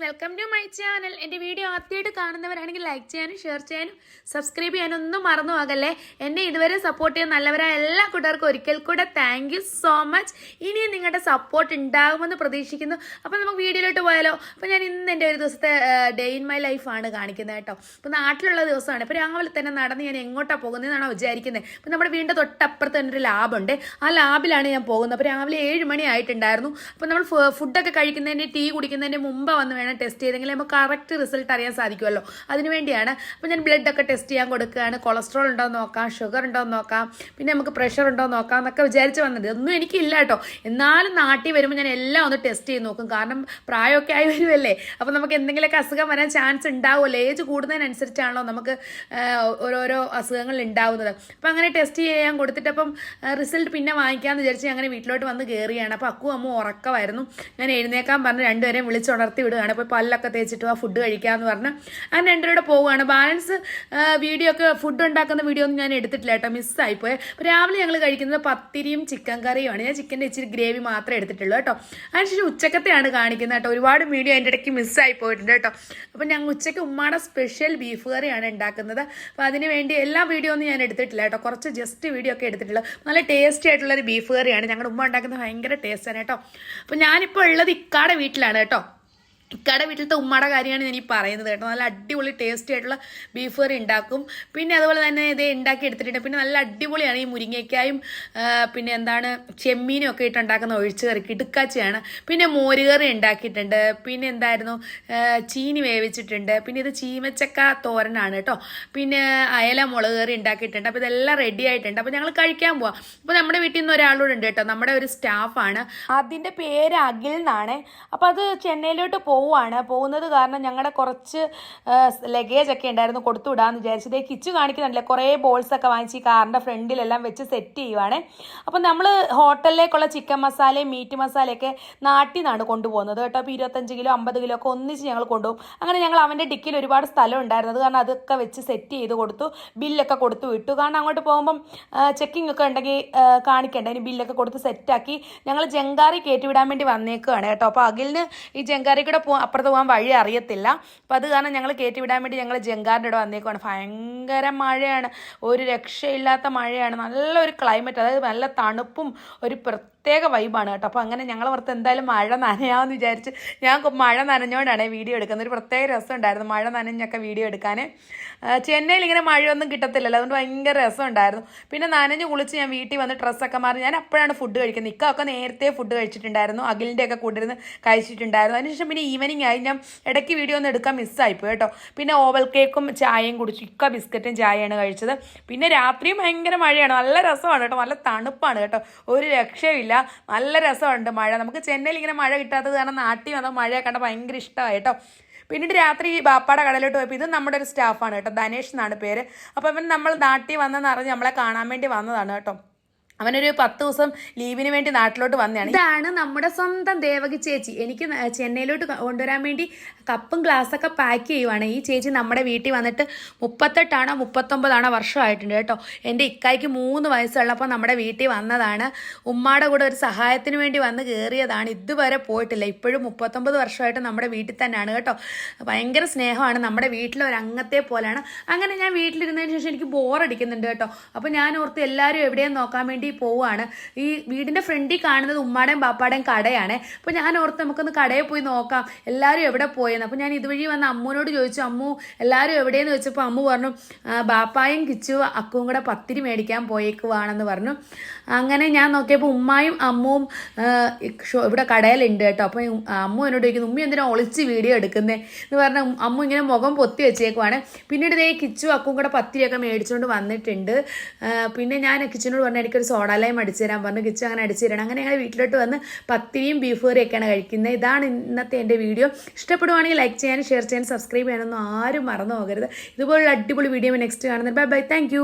Welcome to my channel. എൻ്റെ video ആദ്യമായിട്ട് കാണുന്നവരാണെങ്കിൽ ലൈക്ക് ചെയ്യാനും ഷെയർ ചെയ്യാനും സബ്സ്ക്രൈബ് ചെയ്യാനും ഒന്നും മറന്നു പോകല്ലേ. എന്നെ ഇതുവരെ സപ്പോർട്ട് ചെയ്യുന്ന നല്ലവരായ എല്ലാ കൂട്ടുകാർക്കും ഒരിക്കൽ കൂടെ താങ്ക് യു സോ മച്ച്. ഇനിയും നിങ്ങളുടെ സപ്പോർട്ട് ഉണ്ടാകുമെന്ന് പ്രതീക്ഷിക്കുന്നു. അപ്പോൾ നമുക്ക് വീഡിയോയിലോട്ട് പോയാലോ. അപ്പോൾ ഞാൻ ഇന്ന് എൻ്റെ ഒരു ദിവസത്തെ ഡേ ഇൻ മൈ ലൈഫാണ് കാണിക്കുന്നത് കേട്ടോ. അപ്പോൾ നാട്ടിലുള്ള ദിവസമാണ്. ഇപ്പോൾ രാവിലെ തന്നെ നടന്ന് ഞാൻ എങ്ങോട്ടാണ് പോകുന്നതെന്നാണോ വിചാരിക്കുന്നത്. അപ്പോൾ നമ്മുടെ വീടിൻ്റെ തൊട്ടപ്പുറത്ത് തന്നെ ഒരു ലാബുണ്ട്. ആ ലാബിലാണ് ഞാൻ പോകുന്നത്. അപ്പോൾ രാവിലെ 7 മണി ആയിട്ടുണ്ടായിരുന്നു. അപ്പോൾ നമ്മൾ ഫുഡൊക്കെ കഴിക്കുന്നതിൻ്റെ ടീ കുടിക്കുന്നതിൻ്റെ മുമ്പ് വന്ന് വേണം ടെസ്റ്റ് ചെയ്തെങ്കിൽ നമുക്ക് കറക്റ്റ് റിസൾട്ട് അറിയാൻ സാധിക്കുമല്ലോ. അതിനുവേണ്ടിയാണ്. അപ്പോൾ ഞാൻ ബ്ലഡൊക്കെ ടെസ്റ്റ് ചെയ്യാൻ കൊടുക്കുകയാണ്. കൊളസ്ട്രോൾ ഉണ്ടോ എന്ന് നോക്കാം, ഷുഗർ ഉണ്ടോ എന്ന് നോക്കാം, പിന്നെ നമുക്ക് പ്രഷർ ഉണ്ടോ എന്ന് നോക്കാം എന്നൊക്കെ വിചാരിച്ച് വന്നത്. ഒന്നും എനിക്കില്ല കേട്ടോ. എന്നാലും നാട്ടിൽ വരുമ്പോൾ ഞാൻ എല്ലാം ഒന്ന് ടെസ്റ്റ് ചെയ്ത് നോക്കും. കാരണം പ്രായമൊക്കെ ആയി വരുമല്ലേ. അപ്പോൾ നമുക്ക് എന്തെങ്കിലുമൊക്കെ അസുഖം വരാൻ ചാൻസ് ഉണ്ടാവുമല്ലോ. ഏജ് കൂടുന്നതിനനുസരിച്ചാണല്ലോ നമുക്ക് ഓരോരോ അസുഖങ്ങൾ ഉണ്ടാവുന്നത്. അപ്പോൾ അങ്ങനെ ടെസ്റ്റ് ചെയ്യാൻ കൊടുത്തിട്ടപ്പം റിസൾട്ട് പിന്നെ വാങ്ങിക്കാമെന്ന് വിചാരിച്ച് അങ്ങനെ വീട്ടിലോട്ട് വന്ന് കയറിയാണ്. അപ്പോൾ അക്കു അമ്മ ഉറക്കമായിരുന്നു. ഞാൻ എഴുന്നേക്കാൻ പറഞ്ഞ് രണ്ടുപേരെയും വിളിച്ചുണർത്തി വിടുകയാണ്. അപ്പോൾ പല്ലൊക്കെ തേച്ചിട്ട് ആ ഫുഡ് കഴിക്കാമെന്ന് പറഞ്ഞ് അങ്ങനെ രണ്ടുപേരുടെ പോവുകയാണ്. ബാലൻസ് വീഡിയോ ഒക്കെ ഫുഡ് ഉണ്ടാക്കുന്ന വീഡിയോ ഒന്നും ഞാൻ എടുത്തിട്ടില്ല കേട്ടോ, മിസ്സായിപ്പോയി. അപ്പോൾ രാവിലെ ഞങ്ങൾ കഴിക്കുന്നത് പത്തിരിയും ചിക്കൻ കറിയുമാണ്. ഞാൻ ചിക്കൻ്റെ ഇച്ചിരി ഗ്രേവി മാത്രമേ എടുത്തിട്ടുള്ളൂ കേട്ടോ. അതിനുശേഷം ഉച്ചക്കത്തെയാണ് കാണിക്കുന്നത് കേട്ടോ. ഒരുപാട് വീഡിയോ അതിൻ്റെ ഇടയ്ക്ക് മിസ്സായി പോയിട്ടുണ്ട് കേട്ടോ. അപ്പോൾ ഞങ്ങൾ ഉച്ചയ്ക്ക് ഉമ്മാടെ സ്പെഷ്യൽ ബീഫ് കറിയാണ് ഉണ്ടാക്കുന്നത്. അപ്പോൾ അതിന് വേണ്ടി എല്ലാ വീഡിയോ ഒന്നും ഞാൻ എടുത്തിട്ടില്ല കേട്ടോ. കുറച്ച് ജസ്റ്റ് വീഡിയോ ഒക്കെ എടുത്തിട്ടുള്ളൂ. നല്ല ടേസ്റ്റി ആയിട്ടുള്ളൊരു ബീഫ് കറിയാണ്. ഞങ്ങളുടെ ഉമ്മ ഉണ്ടാക്കുന്നത് ഭയങ്കര ടേസ്റ്റാണ് കേട്ടോ. അപ്പോൾ ഞാനിപ്പോൾ ഉള്ളത് ഇക്കാടെ വീട്ടിലാണ് കേട്ടോ. ഇക്കാടെ വീട്ടിലത്തെ ഉമ്മയുടെ കാര്യമാണ് ഞാൻ ഈ പറയുന്നത് കേട്ടോ. നല്ല അടിപൊളി ടേസ്റ്റി ആയിട്ടുള്ള ബീഫ് കറി ഉണ്ടാക്കും. പിന്നെ അതുപോലെ തന്നെ ഇത് ഉണ്ടാക്കി എടുത്തിട്ടുണ്ട്. പിന്നെ നല്ല അടിപൊളിയാണ് ഈ മുരിങ്ങയ്ക്കായും പിന്നെ എന്താണ് ചെമ്മീനും ഒക്കെ ഇട്ടുണ്ടാക്കുന്ന ഒഴിച്ച് കറി കിടുക്കാച്ചയാണ്. പിന്നെ മോരുകറി ഉണ്ടാക്കിയിട്ടുണ്ട്. പിന്നെ എന്തായിരുന്നു ചീനി വേവിച്ചിട്ടുണ്ട്. പിന്നെ ഇത് ചീമച്ചക്ക തോരനാണ് കേട്ടോ. പിന്നെ അയല മുളക് കറി ഉണ്ടാക്കിയിട്ടുണ്ട്. അപ്പോൾ ഇതെല്ലാം റെഡി ആയിട്ടുണ്ട്. അപ്പോൾ ഞങ്ങൾ കഴിക്കാൻ പോവാം. അപ്പോൾ നമ്മുടെ വീട്ടിൽ നിന്ന് ഒരാളോട് ഉണ്ട് കേട്ടോ. നമ്മുടെ ഒരു സ്റ്റാഫാണ്. അതിൻ്റെ പേര് അഖിൽ എന്നാണ്. അപ്പോൾ അത് ചെന്നൈയിലോട്ട് പോകുന്നത് കാരണം ഞങ്ങളുടെ കുറച്ച് ലഗേജ് ഒക്കെ ഉണ്ടായിരുന്നു, കൊടുത്തു വിടാമെന്ന് വിചാരിച്ചത്. കിച്ചു കാണിക്കുന്നുണ്ടല്ലേ കുറേ ബോൾസൊക്കെ വാങ്ങിച്ച് ഈ കാറിൻ്റെ ഫ്രണ്ടിലെല്ലാം വെച്ച് സെറ്റ് ചെയ്യുവാണ്. അപ്പം നമ്മൾ ഹോട്ടലിലേക്കുള്ള ചിക്കൻ മസാലയും മീറ്റ് മസാലയൊക്കെ നാട്ടിൽ നിന്നാണ് കൊണ്ടുപോകുന്നത് കേട്ടോ. അപ്പോൾ 25 കിലോ 50 കിലോ ഒക്കെ ഒന്നിച്ച് ഞങ്ങൾ കൊണ്ടുപോകും. അങ്ങനെ ഞങ്ങൾ അവൻ്റെ ഡിക്കിൽ ഒരുപാട് സ്ഥലം ഉണ്ടായിരുന്നത് കാരണം അതൊക്കെ വെച്ച് സെറ്റ് ചെയ്ത് കൊടുത്തു. ബില്ലൊക്കെ കൊടുത്തു വിട്ടു. കാരണം അങ്ങോട്ട് പോകുമ്പം ചെക്കിംഗ് ഒക്കെ ഉണ്ടെങ്കിൽ കാണിക്കണ്ട. അതിന് ബില്ലൊക്കെ കൊടുത്ത് സെറ്റാക്കി ഞങ്ങൾ ജങ്കാറി കയറ്റിവിടാൻ വേണ്ടി വന്നേക്കുകയാണ് കേട്ടോ. അപ്പോൾ അഖിലിന് ഈ ജങ്കാറി കൂടെ അപ്പുറത്ത് പോകാൻ വഴി അറിയത്തില്ല. അപ്പോൾ അത് കാരണം ഞങ്ങൾ കയറ്റി വിടാൻ വേണ്ടി ഞങ്ങൾ ജങ്കാറിൻ്റെ ഇവിടെ വന്നേക്കുവാണ്. ഭയങ്കര മഴയാണ്, ഒരു രക്ഷയില്ലാത്ത മഴയാണ്. നല്ലൊരു ക്ലൈമറ്റ്, അതായത് നല്ല തണുപ്പും ഒരു പ്രത്യേക വൈബാണ് കേട്ടോ. അപ്പോൾ അങ്ങനെ ഞങ്ങൾ പുറത്ത് എന്തായാലും മഴ നനയാമെന്ന് വിചാരിച്ച് ഞാൻ മഴ നനഞ്ഞുകൊണ്ടാണ് വീഡിയോ എടുക്കുന്നത്. ഒരു പ്രത്യേക രസമുണ്ടായിരുന്നു മഴ നനഞ്ഞൊക്കെ വീഡിയോ എടുക്കാൻ. ചെന്നൈയിൽ ഇങ്ങനെ മഴയൊന്നും കിട്ടത്തില്ലല്ലോ, അതുകൊണ്ട് ഭയങ്കര രസമുണ്ടായിരുന്നു. പിന്നെ നനഞ്ഞ് കുളിച്ച് ഞാൻ വീട്ടിൽ വന്ന് ഡ്രസ്സൊക്കെ മാറി ഞാൻ അപ്പോഴാണ് ഫുഡ് കഴിക്കുന്നത്. ഇക്കൊക്കെ നേരത്തെ ഫുഡ് കഴിച്ചിട്ടുണ്ടായിരുന്നു, അഖിലിൻ്റെ ഒക്കെ കൂട്ടിരുന്ന് കഴിച്ചിട്ടുണ്ടായിരുന്നു. അതിനുശേഷം പിന്നെ ഈവനിങ് ആയി. ഞാൻ ഇടയ്ക്ക് വീഡിയോ ഒന്നും എടുക്കാൻ മിസ്സായിപ്പോയി കേട്ടോ. പിന്നെ ഓവൽ കേക്കും ചായയും കുടിച്ചു. ഇക്ക ബിസ്ക്കറ്റും ചായയാണ് കഴിച്ചത്. പിന്നെ രാത്രിയും ഭയങ്കര മഴയാണ്, നല്ല രസമാണ് കേട്ടോ, നല്ല തണുപ്പാണ് കേട്ടോ, ഒരു രക്ഷയില്ല, നല്ല രസമുണ്ട് മഴ. നമുക്ക് ചെന്നൈയിൽ ഇങ്ങനെ മഴ കിട്ടാത്തത് കാരണം നാട്ടിൽ വന്ന മഴയൊക്കെ കണ്ട ഭയങ്കര ഇഷ്ടമായി കേട്ടോ. പിന്നീട് രാത്രി ബാപ്പാടെ കടയിലോട്ട് പോയപ്പോൾ ഇത് നമ്മുടെ ഒരു സ്റ്റാഫാണ് കേട്ടോ, ധനേഷ് എന്നാണ് പേര്. അപ്പോൾ അവൻ നമ്മൾ നാട്ടിൽ വന്നെന്ന് അറിഞ്ഞ് നമ്മളെ കാണാൻ വേണ്ടി വന്നതാണ് കേട്ടോ. അവനൊരു 10 ദിവസം ലീവിന് വേണ്ടി നാട്ടിലോട്ട് വന്നതാണ്. ഇതാണ് നമ്മുടെ സ്വന്തം ദേവകി ചേച്ചി. എനിക്ക് ചെന്നൈയിലോട്ട് കൊണ്ടുവരാൻ വേണ്ടി കപ്പും ഗ്ലാസ്സൊക്കെ പാക്ക് ചെയ്യുവാണ്. ഈ ചേച്ചി നമ്മുടെ വീട്ടിൽ വന്നിട്ട് 38 39 വർഷമായിട്ടുണ്ട് കേട്ടോ. എൻ്റെ ഇക്കായ്ക്ക് 3 വയസ്സുള്ളപ്പോൾ നമ്മുടെ വീട്ടിൽ വന്നതാണ്. ഉമ്മാടെ കൂടെ ഒരു സഹായത്തിന് വേണ്ടി വന്ന് കയറിയതാണ്. ഇതുവരെ പോയിട്ടില്ല. ഇപ്പോഴും 39 വർഷമായിട്ട് നമ്മുടെ വീട്ടിൽ തന്നെയാണ് കേട്ടോ. ഭയങ്കര സ്നേഹമാണ്, നമ്മുടെ വീട്ടിലെ ഒരു അംഗത്തെ പോലെയാണ്. അങ്ങനെ ഞാൻ വീട്ടിലിരുന്നതിന് ശേഷം എനിക്ക് ബോറടിക്കുന്നുണ്ട് കേട്ടോ. അപ്പോൾ ഞാൻ ഓർത്ത് എല്ലാവരും എവിടെയും നോക്കാൻ വേണ്ടി പോവാണ്. ഈ വീടിന്റെ ഫ്രണ്ടിൽ കാണുന്നത് ഉമ്മാടേയും ബാപ്പാടേയും കടയാണ്. അപ്പോൾ ഞാൻ ഓർത്ത് നമുക്കൊന്ന് കടയിൽ പോയി നോക്കാം എല്ലാവരും എവിടെ പോയെന്ന്. അപ്പോൾ ഞാൻ ഇതുവഴി വന്ന് അമ്മൂനോട് ചോദിച്ചു, അമ്മു എല്ലാവരും എവിടെയെന്ന് ചോദിച്ചപ്പോൾ അമ്മു പറഞ്ഞു ബാപ്പായും കിച്ചു അക്കുവും കൂടെ പത്തിരി മേടിക്കാൻ പോയേക്കുവാണെന്ന് പറഞ്ഞു. അങ്ങനെ ഞാൻ നോക്കിയപ്പോൾ ഉമ്മായും അമ്മുവും ഇവിടെ കടയിലുണ്ട് കേട്ടോ. അപ്പോൾ അമ്മു എന്നോട് ചോദിക്കുന്നു ഉമ്മ എന്തിനാ ഒളിച്ച് വീഡിയോ എടുക്കുന്നേ എന്ന് പറഞ്ഞാൽ അമ്മു ഇങ്ങനെ മുഖം പൊത്തി വെച്ചേക്കുവാണ്. പിന്നീട് ഇതേ കിച്ചു അക്കുവും കൂടെ പത്തിരിയൊക്കെ മേടിച്ചുകൊണ്ട് വന്നിട്ടുണ്ട്. പിന്നെ ഞാൻ കിച്ചനോട് പറഞ്ഞു എനിക്കൊരു സോഡാലയം അടിച്ചു തരാൻ പറഞ്ഞു. കിച്ചു അങ്ങനെ അടിച്ചു തരണം. അങ്ങനെ ഞങ്ങൾ വീട്ടിലോട്ട് വന്ന് പത്തിരിയും ബീഫ് കറിയൊക്കെയാണ് കഴിക്കുന്നത്. ഇതാണ് ഇന്നത്തെ എൻ്റെ വീഡിയോ. ഇഷ്ടപ്പെടുവാണെങ്കിൽ ലൈക്ക് ചെയ്യാനും ഷെയർ ചെയ്യാനും സബ്സ്ക്രൈബ് ചെയ്യാനൊന്നും ആരും മറന്നു പോകരുത്. ഇതുപോലുള്ള അടിപൊളി വീഡിയോ നെക്സ്റ്റ് കാണുന്നത്. Bye bye, thank you.